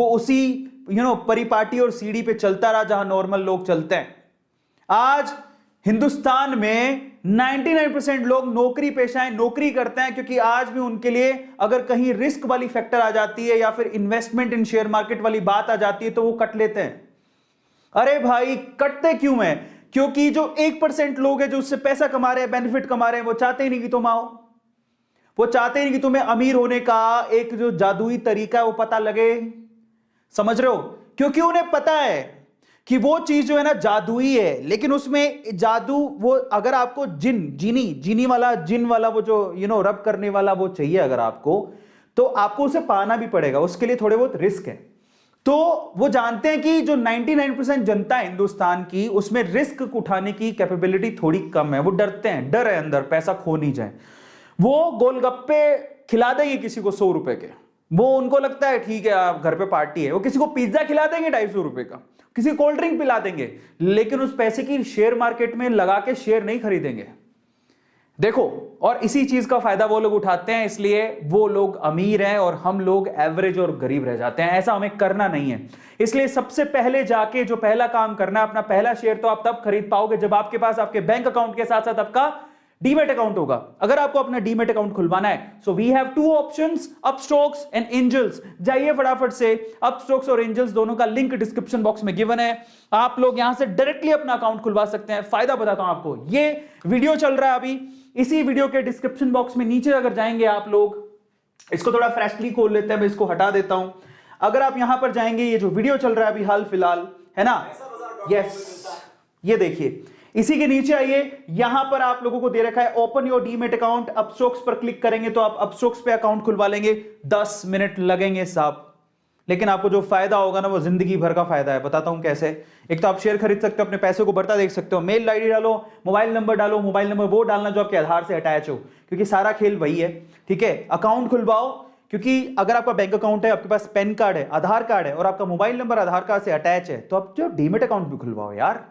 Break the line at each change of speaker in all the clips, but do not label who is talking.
वो उसी परिपाटी और सीढ़ी पे चलता रहा जहां नॉर्मल लोग चलते हैं। आज हिंदुस्तान में 99% लोग नौकरी पेशाएं नौकरी करते हैं, क्योंकि आज भी उनके लिए अगर कहीं रिस्क वाली फैक्टर आ जाती है या फिर इन्वेस्टमेंट इन शेयर मार्केट वाली बात आ जाती है तो वो कट लेते हैं। अरे भाई कटते क्यों है? क्योंकि जो 1% लोग हैं जो उससे पैसा कमा रहे हैं, बेनिफिट कमा रहे हैं, वो चाहते ही नहीं कि तुम आओ। वो चाहते ही नहीं कि तुम्हें अमीर होने का एक जो जादुई तरीका है वो पता लगे। समझ रहे हो? क्योंकि उन्हें पता है कि वो चीज जो है ना जादुई है, लेकिन उसमें जादू वो अगर आपको जिन वाला वो जो रब करने वाला वो चाहिए अगर आपको, तो आपको उसे पाना भी पड़ेगा, उसके लिए थोड़े बहुत रिस्क है। तो वो जानते हैं कि जो 99% जनता है हिंदुस्तान की, उसमें रिस्क उठाने की कैपेबिलिटी थोड़ी कम है। वो डरते हैं, डर है अंदर, पैसा खो नहीं जाए। वो गोलगप्पे खिला देंगे किसी को 100 रुपए के, वो उनको लगता है ठीक है आप घर पे पार्टी है। वो किसी को पिज्जा खिला देंगे 250 रुपए का, किसी कोल्ड ड्रिंक पिला देंगे, लेकिन उस पैसे की शेयर मार्केट में लगा के शेयर नहीं खरीदेंगे। देखो, और इसी चीज का फायदा वो लोग उठाते हैं, इसलिए वो लोग अमीर हैं और हम लोग एवरेज और गरीब रह जाते हैं। ऐसा हमें करना नहीं है। इसलिए सबसे पहले जाके जो पहला काम करना है, अपना पहला शेयर तो आप तब खरीद पाओगे जब आपके पास आपके बैंक अकाउंट के साथ साथ आपका डीमेट अकाउंट होगा। अगर आपको अपना डीमेट अकाउंट खुलवाना है, so we have 2 options, Upstox and Angels. जाइए फटाफट से, अपस्टॉक्स और एंजल्स दोनों का लिंक डिस्क्रिप्शन बॉक्स में गिवन है। आप लोग यहां से डायरेक्टली अपना अकाउंट खुलवा सकते हैं। फायदा बताता हूं आपको, ये वीडियो चल रहा है अभी, इसी वीडियो के डिस्क्रिप्शन बॉक्स में नीचे अगर जाएंगे आप लोग, इसको थोड़ा फ्रेशली खोल लेते हैं, मैं इसको हटा देता हूं। अगर आप यहां पर जाएंगे, ये जो वीडियो चल रहा है अभी हाल फिलहाल, है ना, यस, ये देखिए, इसी के नीचे आइए, यहां पर आप लोगों को दे रखा है open your demat account. Upstox पर क्लिक करेंगे तो आप अपस्टॉक्स पे अकाउंट खुलवा लेंगे। 10 मिनट लगेंगे साहब, लेकिन आपको जो फायदा होगा ना वो जिंदगी भर का फायदा है। बताता हूं कैसे। एक तो आप शेयर खरीद सकते हो, अपने पैसे को बढ़ता देख सकते हो, मेल आईडी डालो, मोबाइल नंबर डालो, मोबाइल नंबर वो डालना जो आपके आधार से अटैच हो, क्योंकि सारा खेल वही है। ठीक है, अकाउंट खुलवाओ, क्योंकि अगर आपका बैंक अकाउंट है, आपके पास पैन कार्ड है, आधार कार्ड है और आपका मोबाइल नंबर आधार कार्ड से अटैच है, तो आप जो डीमेट अकाउंट भी खुलवाओ यार।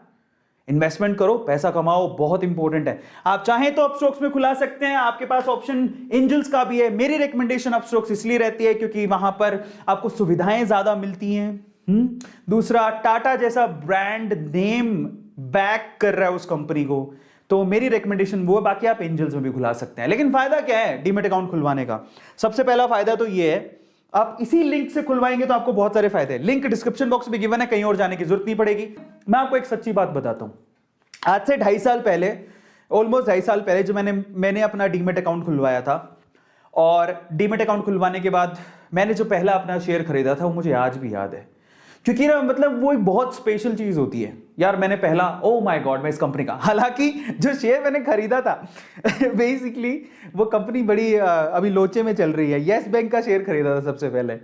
इन्वेस्टमेंट करो, पैसा कमाओ, बहुत इंपॉर्टेंट है। आप चाहें तो अपस्टॉक्स में खुला सकते हैं, आपके पास ऑप्शन एंजल्स का भी है। मेरी रिकमेंडेशन अपस्टॉक्स इसलिए रहती है क्योंकि वहां पर आपको सुविधाएं ज्यादा मिलती हैं। दूसरा, टाटा जैसा ब्रांड नेम बैक कर रहा है उस कंपनी को, तो मेरी रिकमेंडेशन वो है। बाकी आप एंजल्स में भी खुला सकते हैं। लेकिन फायदा क्या है डीमेट अकाउंट खुलवाने का? सबसे पहला फायदा तो ये है, आप इसी लिंक से खुलवाएंगे तो आपको बहुत सारे फायदे हैं। लिंक डिस्क्रिप्शन बॉक्स में गिवन है, कहीं और जाने की जरूरत नहीं पड़ेगी। मैं आपको एक सच्ची बात बताता हूं, आज से 2.5 साल पहले, ऑलमोस्ट 2.5 साल पहले, जो मैंने अपना डीमेट अकाउंट खुलवाया था, और डीमेट अकाउंट खुलवाने के बाद मैंने जो पहला अपना शेयर खरीदा था वो मुझे आज भी याद है। क्योंकि ना मतलब वो एक बहुत स्पेशल चीज होती है यार। मैंने पहला, ओ माय गॉड, मैं इस कंपनी का, हालांकि जो शेयर मैंने खरीदा था बेसिकली वो कंपनी बड़ी अभी लोचे में चल रही है। येस बैंक का शेयर खरीदा था सबसे पहले।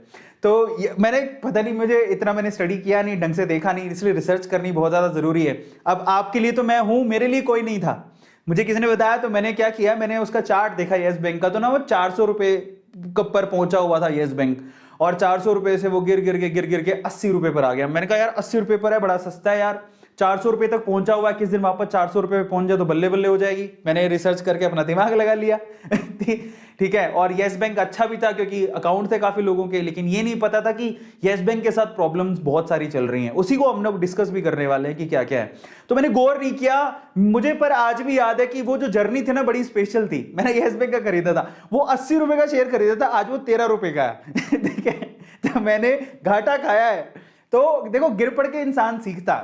तो मैंने पता नहीं, मुझे इतना मैंने स्टडी किया नहीं, ढंग से देखा नहीं, इसलिए रिसर्च करनी बहुत ज्यादा जरूरी है। अब आपके लिए तो मैं हूं, मेरे लिए कोई नहीं था। मुझे किसी ने बताया तो मैंने क्या किया, मैंने उसका चार्ट देखा येस बैंक का, तो ना वो 400 रुपए पर पहुंचा हुआ था येस बैंक, और 400 रुपए से वो गिर गिर के 80 रुपए पर आ गया। मैंने कहा यार 80 रुपए पर है, बड़ा सस्ता है यार। 400 रुपए तक पहुंचा हुआ है, किस दिन वापस 400 रुपए पे पहुंच जाए तो बल्ले बल्ले हो जाएगी। मैंने रिसर्च करके अपना दिमाग लगा लिया ठीक है। और येस बैंक अच्छा भी था क्योंकि अकाउंट थे काफी लोगों के, लेकिन ये नहीं पता था कि येस बैंक के साथ प्रॉब्लम्स बहुत सारी चल रही हैं। उसी को हम लोग डिस्कस भी करने वाले हैं कि क्या क्या है। तो मैंने गौर नहीं किया मुझे, पर आज भी याद है कि वो जो जर्नी थी ना बड़ी स्पेशल थी। मैंने येस बैंक का खरीदा था, वो 80 रुपए का शेयर खरीदा था, आज वो 13 रुपए का है ठीक है। तो मैंने घाटा खाया है। तो देखो, गिर पड़ के इंसान सीखता।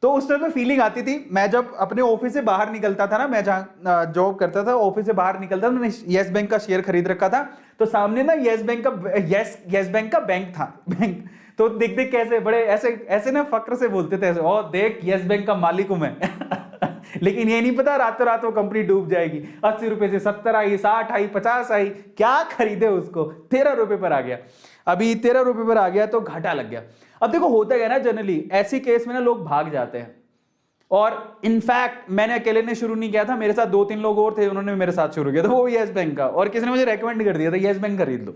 तो उस टाइम में फीलिंग आती थी, मैं जब अपने ऑफिस से बाहर निकलता था ना, मैं जहां जॉब करता था, ऑफिस से बाहर निकलता था, मैंने येस बैंक का शेयर खरीद रखा था। तो सामने ना येस बैंक का बैंक था, बैंक। तो देख देख कैसे बड़े ऐसे ना फक्र से बोलते थे, ओ देख येस बैंक का मालिक हूं मैं लेकिन ये नहीं पता रातों रात वो कंपनी डूब जाएगी। 80 रुपए से 70 आई, 60 आई, 50 आई, क्या खरीदे उसको, 13 रुपए पर आ गया। अभी 13 रुपए पर आ गया तो घाटा लग गया। अब देखो होता है ना, जनरली ऐसी केस में ना लोग भाग जाते हैं। और इनफैक्ट मैंने अकेले ने शुरू नहीं किया था, मेरे साथ 2-3 लोग और थे, उन्होंने मेरे साथ शुरू किया था, वो येस बैंक का। और किसी ने मुझे रेकमेंड कर दिया था येस बैंक खरीद लो।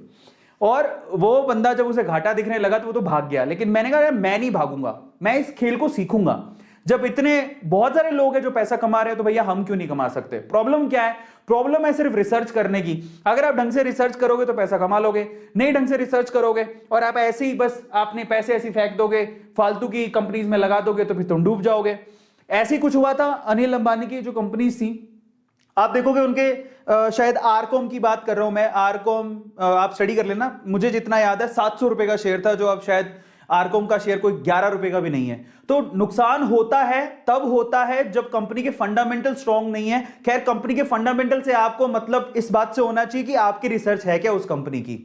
और वो बंदा जब उसे घाटा दिखने लगा तो वो तो भाग गया। लेकिन मैंने कहा यार मैं नहीं भागूंगा, मैं इस खेल को सीखूंगा। जब इतने बहुत सारे लोग हैं जो पैसा कमा रहे हैं तो भैया हम क्यों नहीं कमा सकते? प्रॉब्लम क्या है? प्रॉब्लम है सिर्फ रिसर्च करने की। अगर आप ढंग से रिसर्च करोगे तो पैसा कमा लोगे, नहीं ढंग से रिसर्च करोगे और आप ऐसे ही बस आपने पैसे ऐसे फेंक दोगे, फालतू की कंपनीज में लगा दोगे तो फिर तुम डूब जाओगे। ऐसे ही कुछ हुआ था अनिल अंबानी की जो कंपनीज थी, आप देखोगे उनके शायद आरकॉम की बात कर रहा हूं मैं, आरकॉम आप स्टडी कर लेना, मुझे जितना याद है 700 रुपए का शेयर था, जो अब शायद आरकॉम का शेयर कोई 11 रुपए का भी नहीं है। तो नुकसान होता है तब होता है जब कंपनी के फंडामेंटल स्ट्रांग नहीं है। खैर कंपनी के फंडामेंटल से आपको मतलब इस बात से होना चाहिए कि आपकी रिसर्च है क्या उस कंपनी की।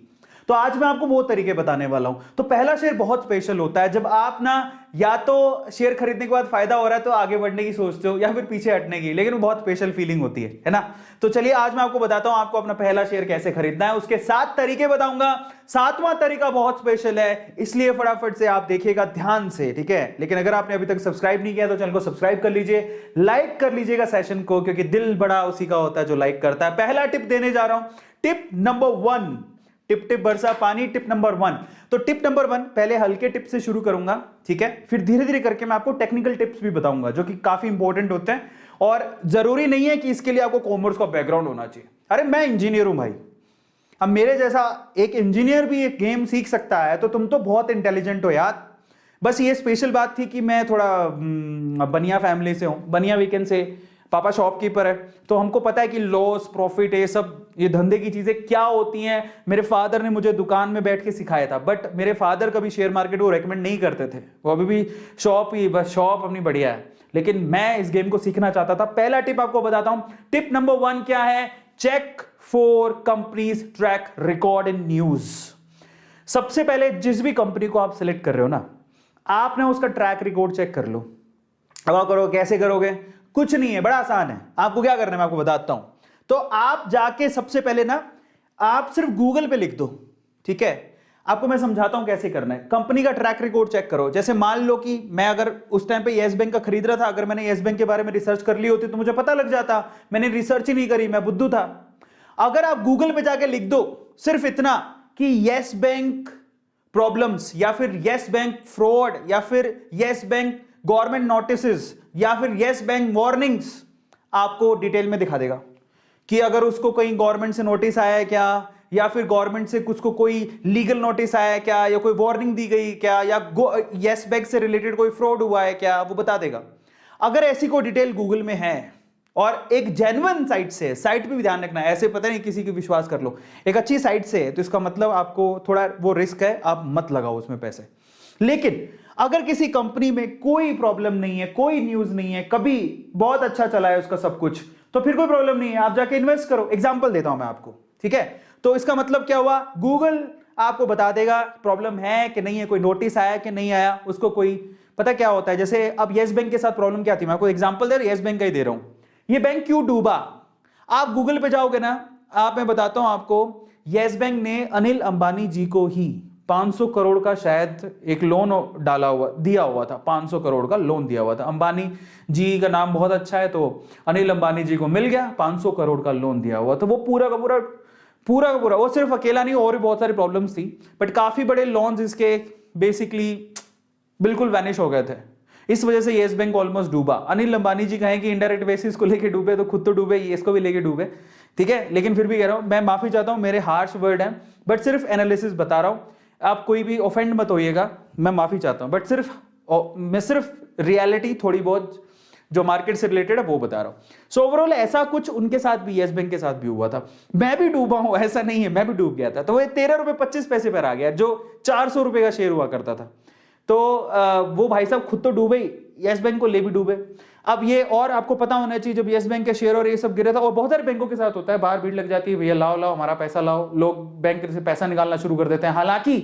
तो आज मैं आपको वो तरीके बताने वाला हूं। तो पहला शेयर बहुत स्पेशल होता है जब आप ना या तो शेयर खरीदने के बाद फायदा हो रहा है तो आगे बढ़ने की सोचते हो या फिर पीछे हटने की, लेकिन वो बहुत स्पेशल फीलिंग होती है ना। तो चलिए आज मैं आपको बताता हूं आपको अपना पहला शेयर कैसे खरीदना है, उसके 7 तरीके बताऊंगा। 7वां तरीका बहुत स्पेशल है, इसलिए फटाफट से आप देखिएगा ध्यान से, ठीक है। लेकिन अगर आपने अभी तक सब्सक्राइब नहीं किया तो चैनल को सब्सक्राइब कर लीजिए, लाइक कर लीजिएगा सेशन को, क्योंकि दिल बड़ा उसी का होता है जो लाइक करता है। पहला टिप देने जा रहा हूं, टिप नंबर 1, टिप टिप बरसा पानी, टिप नंबर 1। तो टिप नंबर 1 पहले हल्के टिप से शुरू करूंगा, ठीक है, फिर धीरे धीरे करके मैं आपको टेक्निकल टिप्स भी बताऊंगा जो कि काफी इंपॉर्टेंट होते हैं। और जरूरी नहीं है कि इसके लिए आपको कॉमर्स का बैकग्राउंड होना चाहिए। अरे मैं इंजीनियर हूं भाई, अब मेरे जैसा एक इंजीनियर भी एक गेम सीख सकता है, तो तुम तो बहुत इंटेलिजेंट हो यार। बस ये स्पेशल बात थी कि मैं थोड़ा बनिया फैमिली से हूं, बनिया वीकेंड से, पापा शॉपकीपर है, तो हमको पता है कि लॉस प्रॉफिट ये सब ये धंधे की चीजें क्या होती हैं। मेरे फादर ने मुझे दुकान में बैठ के सिखाया था, बट मेरे फादर कभी शेयर मार्केट को रेकमेंड नहीं करते थे, वो अभी भी शॉप ही, बस शॉप अपनी बढ़िया है, लेकिन मैं इस गेम को सीखना चाहता था। पहला टिप आपको बताता हूं, टिप नंबर 1 क्या है? Check for companies track record in news. सबसे पहले जिस भी कंपनी को आप सिलेक्ट कर रहे हो ना, आपने उसका ट्रैक रिकॉर्ड चेक कर लो। अब करो, कैसे करोगे? कुछ नहीं है, बड़ा आसान है। आपको क्या करना है मैं आपको बताता हूं। तो आप जाके सबसे पहले ना आप सिर्फ गूगल पे लिख दो, ठीक है। आपको मैं समझाता हूं कैसे करना है। कंपनी का ट्रैक रिकॉर्ड चेक करो। जैसे मान लो कि मैं अगर उस टाइम पे येस बैंक का खरीद रहा था, अगर मैंने येस बैंक के बारे में रिसर्च कर ली होती तो मुझे पता लग जाता। मैंने रिसर्च ही नहीं करी, मैं बुद्धू था। अगर आप गूगल पे जाके लिख दो सिर्फ इतना कि येस बैंक प्रॉब्लम्स या फिर येस बैंक फ्रॉड या फिर येस बैंक गवर्नमेंट नोटिसेस या फिर येस बैंक वार्निंग्स, आपको डिटेल में दिखा देगा कि अगर उसको कहीं गवर्नमेंट से नोटिस आया है क्या, या फिर गवर्नमेंट से कुछ को कोई लीगल नोटिस आया है क्या, या कोई वार्निंग दी गई क्या, या येस बैंक से रिलेटेड कोई फ्रॉड हुआ है क्या, वो बता देगा। अगर ऐसी कोई डिटेल गूगल में है और एक जेन्युइन साइट से, साइट पे भी ध्यान रखना है, ऐसे पता नहीं किसी की विश्वास कर लो, एक अच्छी साइट से है तो इसका मतलब आपको थोड़ा वो रिस्क है, आप मत लगाओ उसमें पैसे। लेकिन अगर किसी कंपनी में कोई प्रॉब्लम नहीं है, कोई न्यूज नहीं है, कभी बहुत अच्छा चला है उसका सब कुछ, तो फिर कोई प्रॉब्लम नहीं है, आप जाके इन्वेस्ट करो। एग्जांपल देता हूं मैं आपको, ठीक है। तो इसका मतलब क्या हुआ? गूगल आपको बता देगा प्रॉब्लम है कि नहीं है, कोई नोटिस आया कि नहीं आया, उसको कोई पता क्या होता है। जैसे अब येस बैंक के साथ प्रॉब्लम क्या थी, मैं आपको एग्जांपल दे रहा हूं, येस बैंक का ही दे रहा हूं। ये बैंक क्यों डूबा? आप गूगल पे जाओगे ना, मैं बताता हूं आपको, येस बैंक ने अनिल अंबानी जी को ही 500 करोड़ का शायद एक लोन दिया हुआ था, 500 करोड़ का लोन दिया हुआ था। अंबानी जी का नाम बहुत अच्छा है तो अनिल अंबानी जी को मिल गया 500 करोड़ का लोन दिया हुआ। तो वो पूरा का पूरा वो सिर्फ अकेला नहीं, और भी बहुत सारी प्रॉब्लम्स थी, बट काफी बड़े लोन्स इसके बेसिकली बिल्कुल वैनिश हो गए थे। इस वजह से येस बैंक ऑलमोस्ट डूबा। अनिल अंबानी जी कहें कि इनडायरेक्ट बेसिस को लेके डूबे, तो खुद तो डूबे, इसको भी लेके डूबे, ठीक है। लेकिन फिर भी कह रहा हूं, मैं माफी चाहता हूं, मेरे हार्श वर्ड हैं, बट सिर्फ एनालिसिस बता रहा हूं, आप कोई भी ऑफेंड मत होइएगा, मैं माफी चाहता हूं, बट मैं सिर्फ रियलिटी थोड़ी बहुत जो मार्केट से रिलेटेड है वो बता रहा हूं। सो ओवरऑल ऐसा कुछ उनके साथ भी, येस बैंक के साथ भी हुआ था। मैं भी डूबा हूं, ऐसा नहीं है, मैं भी डूब गया था। तो वो 13 रुपए 25 पैसे पर आ गया, जो 400 रुपए का शेयर हुआ करता था। तो वो भाई साहब खुद तो डूबे ही, येस बैंक को ले भी डूबे। अब ये और आपको पता होना चाहिए, जब येस बैंक के शेयर और ये सब गिरे था, और बहुत सारे बैंकों के साथ होता है, बाहर भीड़ लग जाती है, भैया लाओ लाओ हमारा पैसा लाओ, लोग बैंक से पैसा निकालना शुरू कर देते हैं। हालांकि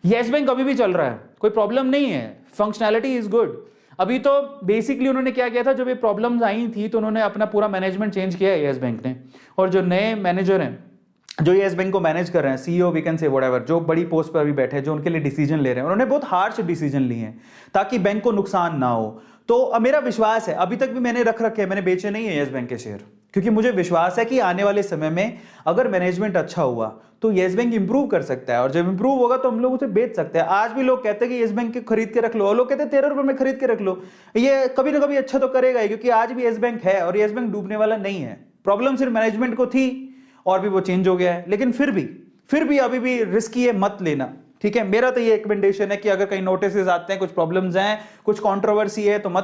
येस बैंक अभी भी चल रहा है, कोई प्रॉब्लम नहीं है, फंक्शनैलिटी इज गुड। अभी तो बेसिकली उन्होंने क्या किया था, जब ये प्रॉब्लम्स आई थी तो उन्होंने अपना पूरा मैनेजमेंट चेंज किया है येस बैंक ने, और जो नए मैनेजर हैं जो येस बैंक को मैनेज कर रहे हैं, CEO we can say whatever, जो बड़ी पोस्ट पर अभी बैठे हैं, जो उनके लिए डिसीजन ले रहे हैं, उन्होंने बहुत हार्श डिसीजन लिए हैं ताकि बैंक को नुकसान ना हो। तो मेरा विश्वास है, अभी तक भी मैंने रखे, मैंने बेचे नहीं है येस बैंक के शेयर, क्योंकि मुझे विश्वास है कि आने वाले समय में अगर मैनेजमेंट अच्छा हुआ तो येस बैंक इंप्रूव कर सकता है, और जब इंप्रूव होगा तो हम लोग उसे बेच सकते हैं। आज भी लोग कहते हैं कि येस बैंक के खरीद के रख लो, और लोग कहते हैं 13 रुपए में खरीद के रख लो। ये कभी ना कभी अच्छा तो करेगा ही, क्योंकि आज भी येस बैंक है और येस बैंक डूबने वाला नहीं है। प्रॉब्लम सिर्फ मैनेजमेंट को थी और भी वो चेंज हो गया है, लेकिन फिर भी अभी भी रिस्की है, मत लेना। ठीक है, मेरा तो ये रिकमेंडेशन है कि अगर कहीं नोटिस आते हैं, कुछ प्रॉब्लम्स हैं, कुछ कंट्रोवर्सी है, तो मत